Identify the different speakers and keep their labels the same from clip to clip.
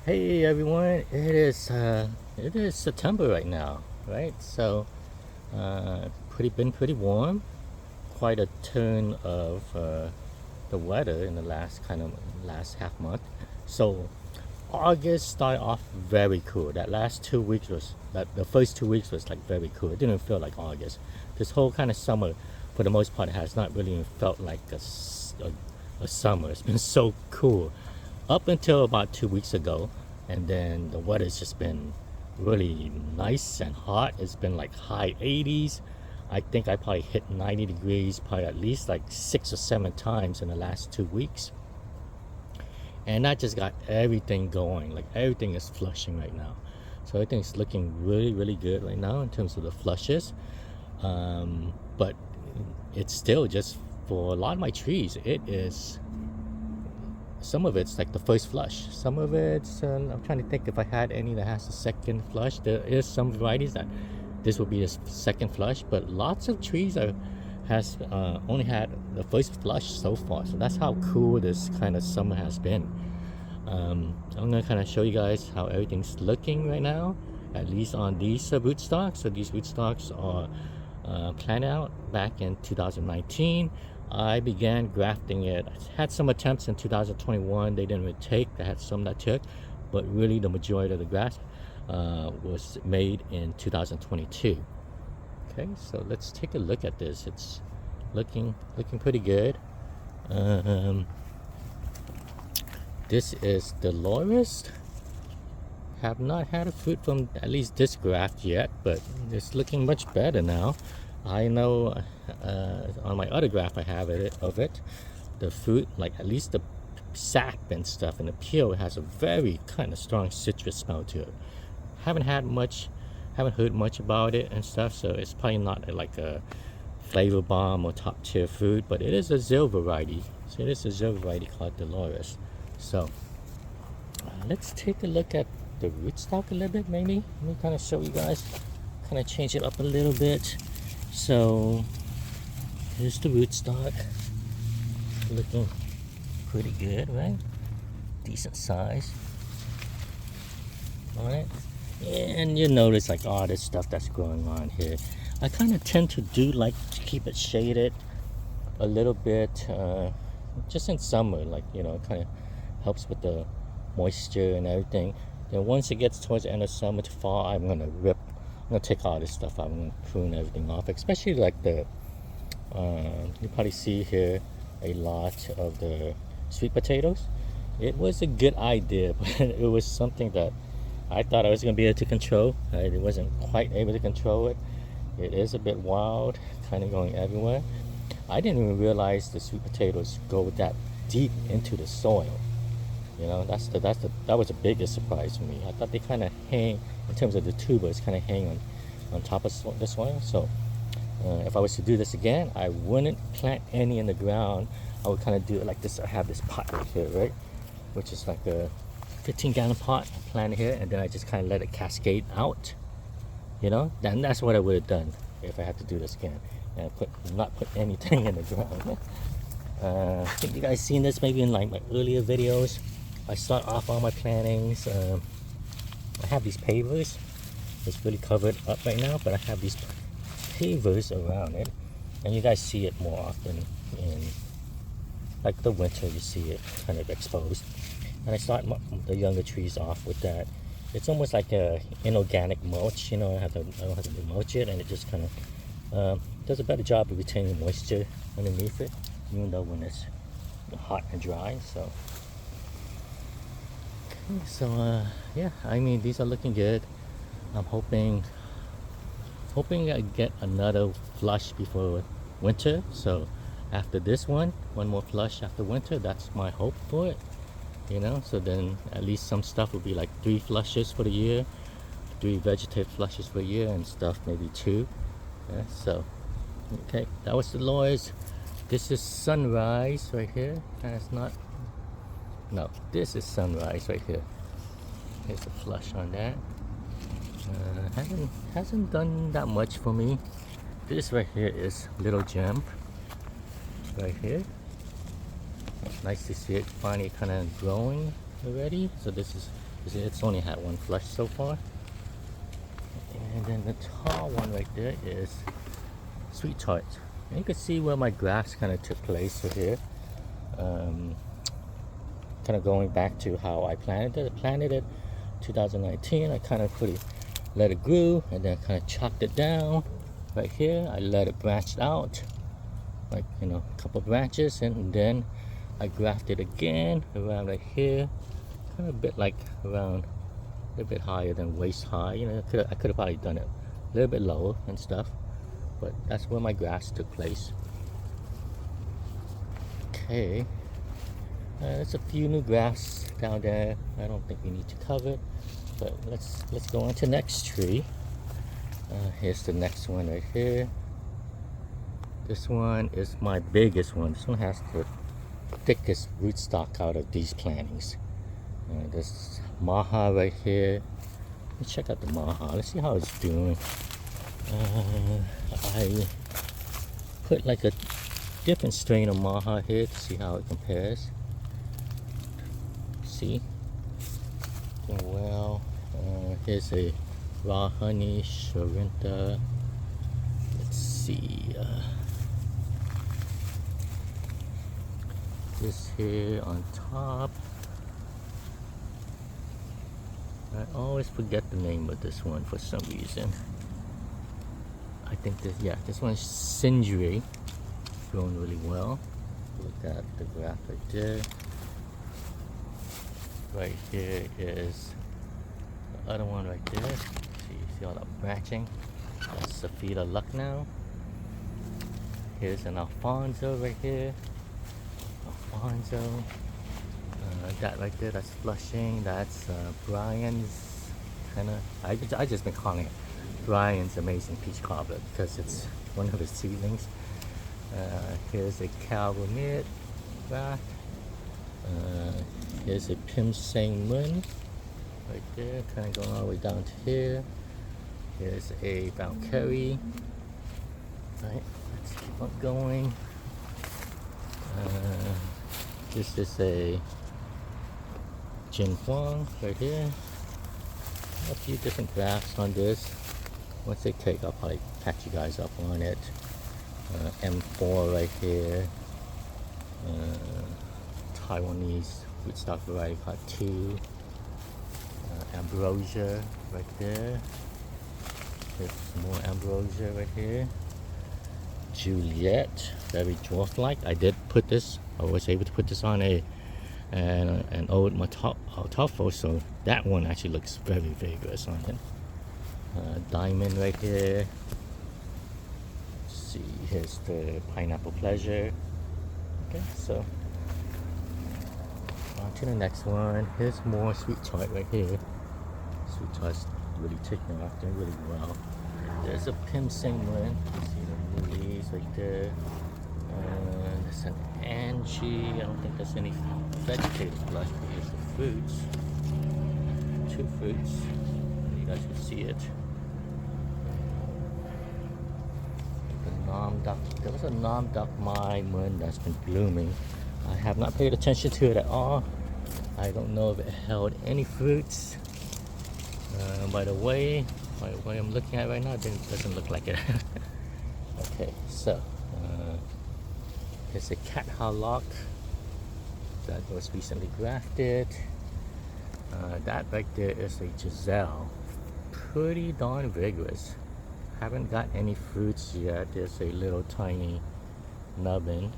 Speaker 1: Hey everyone, it is September right now, right? So been pretty warm. Quite a turn of the weather in the last half month. So August started off very cool. That the first 2 weeks was like very cool. It didn't feel like August. This whole kind of summer, for the most part, has not really even felt like a summer. It's been so cool up until about 2 weeks ago, and then the weather's just been really nice and hot. It's been like high 80s. I think I probably hit 90 degrees probably at least like 6 or 7 times in the last 2 weeks. And that just got everything going. Like everything is flushing right now. So everything's looking really, really good right now in terms of the flushes. But it's still just for a lot of my trees, it is some of it's like the first flush. Some of it's I'm trying to think if I had any that has the second flush. There is some varieties that this will be the second flush, but lots of trees has only had the first flush so far. So that's how cool this kind of summer has been. I'm gonna kind of show you guys how everything's looking right now, at least on these rootstocks. So these rootstocks are planted out back in 2019. I began grafting it. I had some attempts in 2021. They didn't really take. I had some that took, but really the majority of the graft was made in 2022. Okay, so let's take a look at this. It's looking pretty good. This is the Lorist. Have not had a fruit from at least this graft yet, but it's looking much better now. I know on my other graft I have of it, the fruit, like at least the sap and stuff and the peel has a very kind of strong citrus smell to it. Haven't heard much about it and stuff, so it's probably not like a flavor bomb or top tier fruit, but it is a Zill variety. So it is a Zill variety called Dolores. So let's take a look at the rootstock a little bit, maybe. Let me kind of show you guys, kind of change it up a little bit. So here's the rootstock, looking pretty good, right? Decent size. All right, and you notice like all this stuff that's going on here. I kind of tend to do like to keep it shaded a little bit, just in summer, like kind of helps with the moisture and everything. Then once it gets towards the end of summer to fall, I'm gonna take all this stuff out. I'm gonna prune everything off, especially like the you probably see here a lot of the sweet potatoes. It was a good idea, but it was something that I thought I was gonna be able to control. I wasn't quite able to control it. It is a bit wild, kind of going everywhere. I didn't even realize the sweet potatoes go that deep into the soil. That was the biggest surprise for me. I thought they kind of hang, in terms of the tubers, kind of hang on top of the soil. So if I was to do this again, I wouldn't plant any in the ground. I would kind of do it like this. I have this pot right here, right, which is like a 15-gallon pot. I plant it here, and then I just kind of let it cascade out. Then that's what I would have done if I had to do this again, and not put anything in the ground. I think you guys seen this maybe in like my earlier videos. I start off all my plantings. I have these pavers. It's really covered up right now, but I have these pavers around it, and you guys see it more often in like the winter. You see it kind of exposed, and I start the younger trees off with that. It's almost like a inorganic mulch. I don't have to mulch it, and it just kind of does a better job of retaining moisture underneath it, even though when it's hot and dry. So yeah, I mean, these are looking good. I'm hoping I get another flush before winter. So after this one more flush after winter. That's my hope for it. So then at least some stuff will be like 3 flushes for the year, 3 vegetative flushes for a year, and stuff maybe 2. Yeah, so okay, that was the Lois. This is Sunrise right here. That's not. No, this is Sunrise right here. Here's a flush on that. Hasn't done that much for me. This right here is Little Gem. Right here. It's nice to see it finally kind of growing already. So this is It's only had one flush so far. And then the tall one right there is sweet tart. And you can see where my grafts kind of took place right here. Kind of going back to how I planted it. I planted it 2019. I kind of let it grow, and then kind of chopped it down right here. I let it branch out, like, you know, a couple branches, and then I grafted again around right here, kind of a bit like around a little bit higher than waist high. You know, I could have probably done it a little bit lower and stuff, but that's where my grafts took place. Okay, there's a few new grafts down there. I don't think we need to cover it, but let's go on to the next tree. Here's the next one right here. This one is my biggest one. This one has the thickest rootstock out of these plantings. This maha right here. Let's check out the maha. Let's see how it's doing. I put like a different strain of maha here to see how it compares. See, doing well. Here's a raw honey Sharinta. Let's see. This here on top. I always forget the name of this one for some reason. I think this one is Sindri. Growing really well. Look at the graph right there. Right here is the other one right there. See all that branching? That's Safida Lucknow. Here's an Alfonso right here. Alfonso. That right there, that's flushing. That's Brian's kind of. I just been calling it Brian's Amazing Peach Cobbler because it's one of his seedlings. Here's a Calvamid graft. Here's a Pim Sang Mun right there, kind of going all the way down to here. Here's a Valkyrie. Right, let's keep on going. This is a Jin Huang right here. A few different grafts on this. Once they take, I'll probably catch you guys up on it. M4 right here. Taiwanese rootstock variety part 2. Ambrosia right there. There's more ambrosia right here. Juliet, very dwarf-like. I was able to put this on an old Matofo, so that one actually looks very vigorous on it. Diamond right here. Let's see, here's the Pineapple Pleasure. Okay, so on to the next one. Here's more sweet tart right here. Sweet tart's really taking off, doing really well. There's a Pim Sang Mun. See the lilies right there. There's an Angie. I don't think there's any vegetative flush, but here's the fruits. 2 fruits. You guys can see it. There was a Nam Dak Mai Mun that's been blooming. I have not paid attention to it at all. I don't know if it held any fruits. By the way I'm looking at it right now, it doesn't look like it. Okay, so it's a Cat Halak that was recently grafted. That right there is a Giselle. Pretty darn vigorous. Haven't got any fruits yet. There's a little tiny nubbin.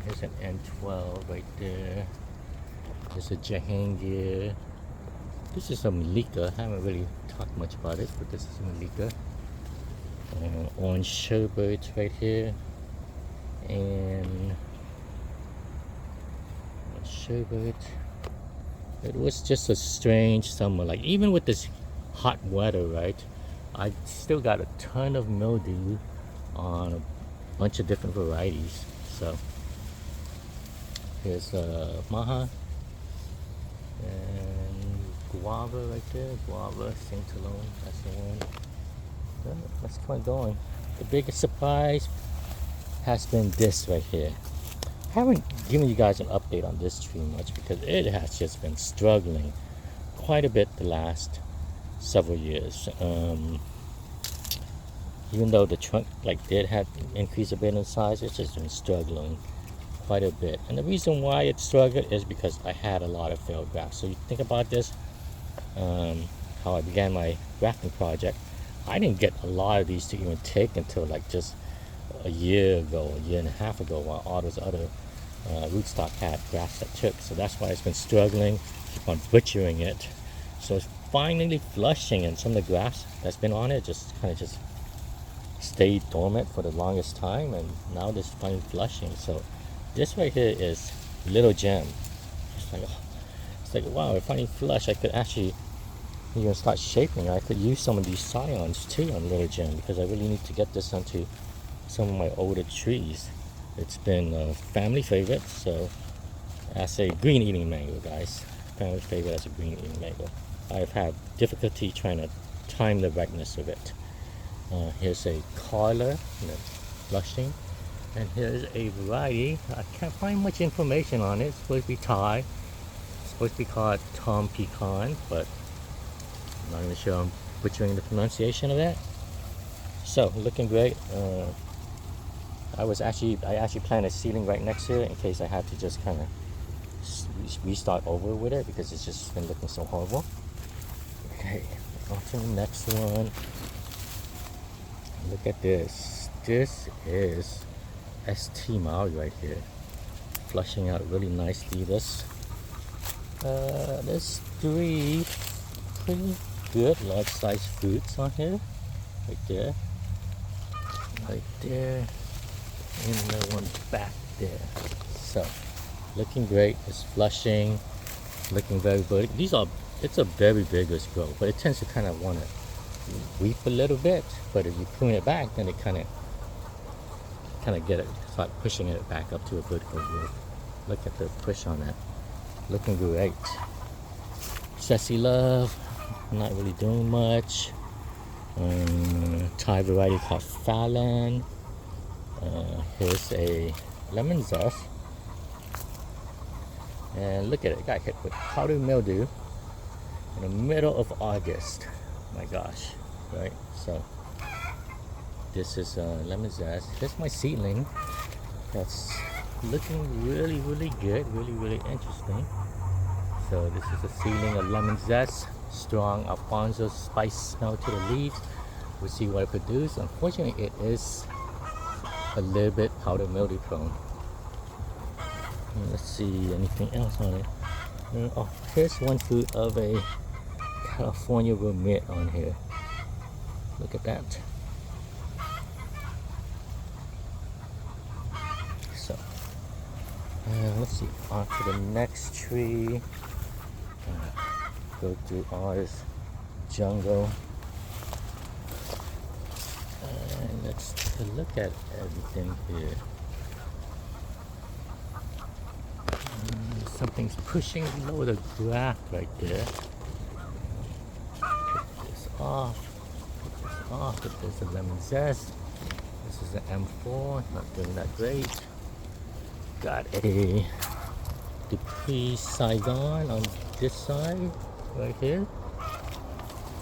Speaker 1: Here's an N12 right there. There's a Jahangir. This is a Malika. I haven't really talked much about it, but this is a Malika. Orange sherbet right here. And sherbet. It was just a strange summer. Like, even with this hot weather, right? I still got a ton of mildew on a bunch of different varieties. So here's Maha and Guava right there. Guava, Saint Alone, that's the one. So let's keep on going. The biggest surprise has been this right here. haven't given you guys an update on this tree much because it has just been struggling quite a bit the last several years. Even though the trunk did have increased a bit in size, it's just been struggling quite a bit. And the reason why it struggled is because I had a lot of failed grafts. So you think about this, how I began my grafting project. I didn't get a lot of these to even take until just a year ago, a year and a half ago, while all those other rootstock had grafts that took. So that's why it's been struggling, keep on butchering it. So it's finally flushing, and some of the grafts that's been on it just stayed dormant for the longest time, and now this finally flushing. So this right here is little gem. It's like wow, if finally flush, I could actually even start shaping. I could use some of these scions too on little gem because I really need to get this onto some of my older trees. It's been a family favorite, so as a green eating mango, guys, family favorite as a green eating mango. I've had difficulty trying to time the ripeness of it. Here's a collar, flushing, and here's a variety. I can't find much information on it. It's supposed to be Thai. It's supposed to be called Tom Pecan, but I'm not even sure I'm butchering the pronunciation of that. So looking great. I actually planted a seedling right next to it in case I had to just kind of restart over with it because it's just been looking so horrible. Okay, on to the next one. Look at this. This is ST Maui right here, flushing out really nicely. There's 3 pretty good large size fruits on here, right there, and the one back there. So looking great. It's flushing, looking very good. It's a very vigorous growth, but it tends to kind of want to weep a little bit. But if you prune it back, then it kind of start pushing it back up to a good growth. Look at the push on that. Looking great. Sassy Love, not really doing much. Thai variety called Fallon. Here's a lemon zest. And look at it, got hit with powdery mildew in the middle of August. My gosh, right? So this is lemon zest. Here's my seedling. That's looking really, really good, really, really interesting. So this is a seedling of lemon zest, strong Alfonso spice smell to the leaves. We'll see what it produces. Unfortunately, it is a little bit powder mildew prone. Let's see anything else on it. Oh, here's one fruit of a California Vermit on here. Look at that. So let's see, on to the next tree. Go through all this jungle, and let's take a look at everything here. Something's pushing below the graft right there. Take this off. If there's a lemon zest. This is an M4, not doing that great. Got a Dupree Saigon on this side, right here.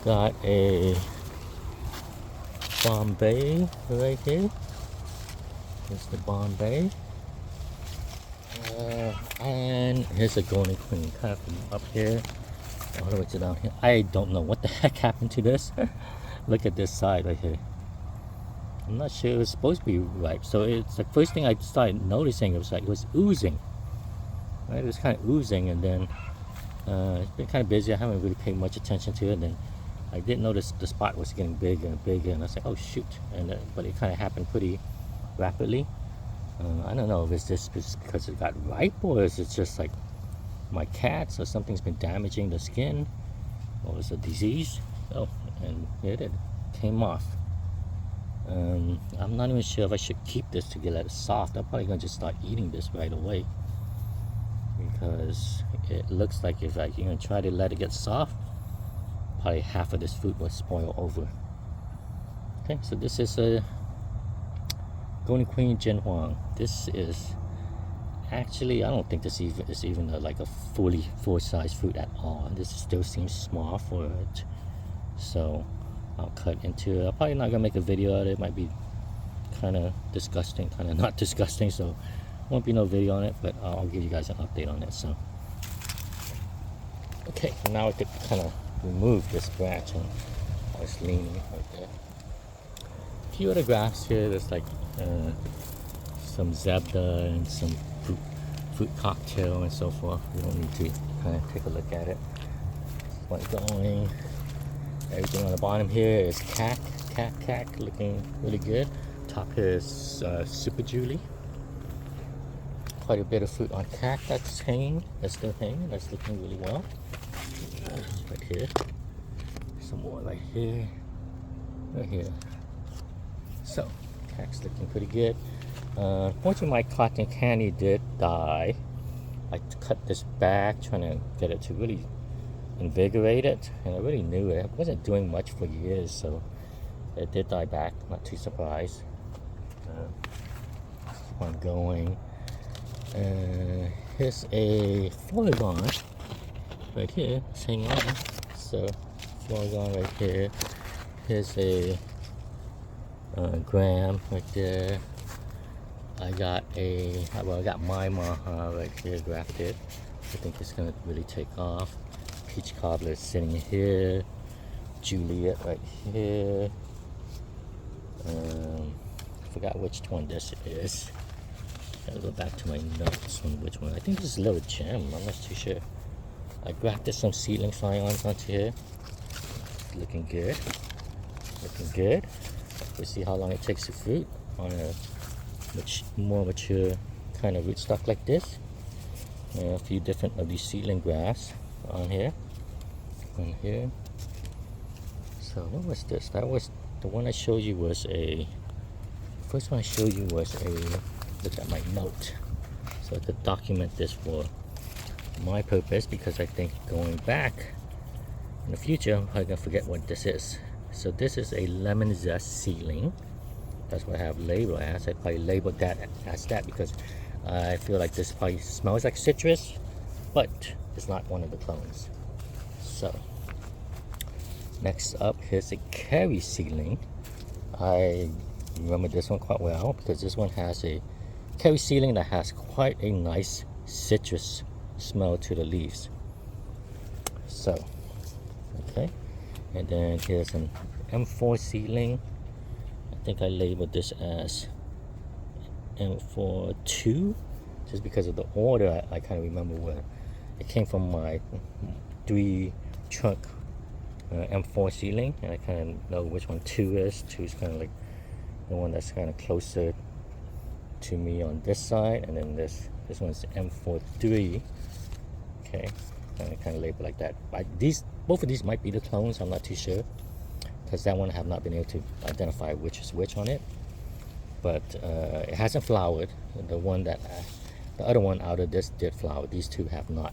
Speaker 1: Got a Bombay right here. Here's the Bombay. And here's a golden queen, kind of from up here all the way to down here. I don't know what the heck happened to this. Look at this side right here. I'm not sure. It was supposed to be ripe. So it's the first thing I started noticing. It was oozing. Right, it was kind of oozing, and then it's been kind of busy. I haven't really paid much attention to it. And then I did notice the spot was getting bigger and bigger, and I was like, oh shoot! And but it kind of happened pretty rapidly. I don't know if it's just because it got ripe, or is it just like my cats or something's been damaging the skin, or is it a disease? Oh, and it came off. I'm not even sure if I should keep this to get it soft. I'm probably gonna just start eating this right away because it looks like if I even try to let it get soft, probably half of this fruit will spoil over. Okay, so this is a Golden Queen Jin Huang. This is Actually, I don't think this is even like a fully full-size fruit at all. This still seems small for it. So I'll cut into it. I'm probably not gonna make a video out of it. It might be kind of disgusting, kind of not disgusting, so won't be no video on it, but I'll give you guys an update on it. So okay, now I could kind of remove this branch, and I was leaning right there. A few other grafts here. There's like some zebda and some fruit cocktail and so forth. We don't need to kind of take a look at it. One going. Everything on the bottom here is cack, looking really good. Top here is Super Julie. Quite a bit of fruit on cack that's hanging. That's still hanging. That's looking really well. Right here. Some more right here. Right here. So, cack's looking pretty good. Unfortunately, my cotton candy did die. I cut this back, trying to get it to really invigorate it, and I really knew it. It wasn't doing much for years, so it did die back. Not too surprised. Keep on going. Here's a Florigon right here. It's hanging on. So Florigon right here. Here's a gram right there. I got my Maha right here grafted. I think it's gonna really take off. Peach cobbler is sitting here. Juliet right here. Forgot which one this is. Gotta go back to my notes on which one. I think this is a little gem. I'm not too sure. I grafted some seedling scions onto here. Looking good. Looking good. We'll see how long it takes to fruit on a more mature kind of rootstock like this. A few different of these seedling grafts on here. On here. So what was this? That was the one I showed you. Was a first one I showed you was a look at my note, so I could document this for my purpose, because I think going back in the future I'm probably gonna forget what this is. So this is a lemon zest seedling. That's what I have labeled as. I probably labeled that as that because I feel like this probably smells like citrus, but it's not one of the clones. So next up, here's a Kerry seedling. I remember this one quite well because this one has a Kerry seedling that has quite a nice citrus smell to the leaves. So, okay, and then here's an M4 seedling. I think I labeled this as M42 just because of the order. I kind of remember where it came from. My 3 trunk M4 seedling, and I kind of know which one 2 is. 2 is kind of like the one that's kind of closer to me on this side, and then this one's M43. Okay, and I kind of label like that. Both of these might be the clones. I'm not too sure because that one I have not been able to identify which is which on it. But it hasn't flowered. The other one out of this did flower. These 2 have not.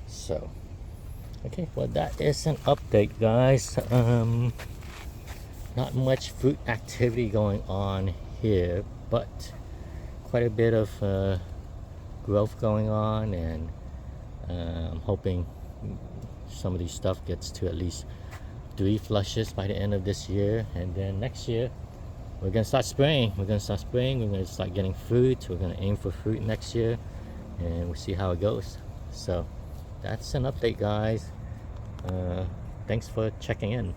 Speaker 1: So, okay, well that is an update, guys. Not much fruit activity going on here, but quite a bit of growth going on, and I'm hoping some of these stuff gets to at least 3 flushes by the end of this year, and then next year we're gonna start spraying. We're gonna start getting fruit. We're gonna aim for fruit next year, and we'll see how it goes. So that's an update, guys. Thanks for checking in.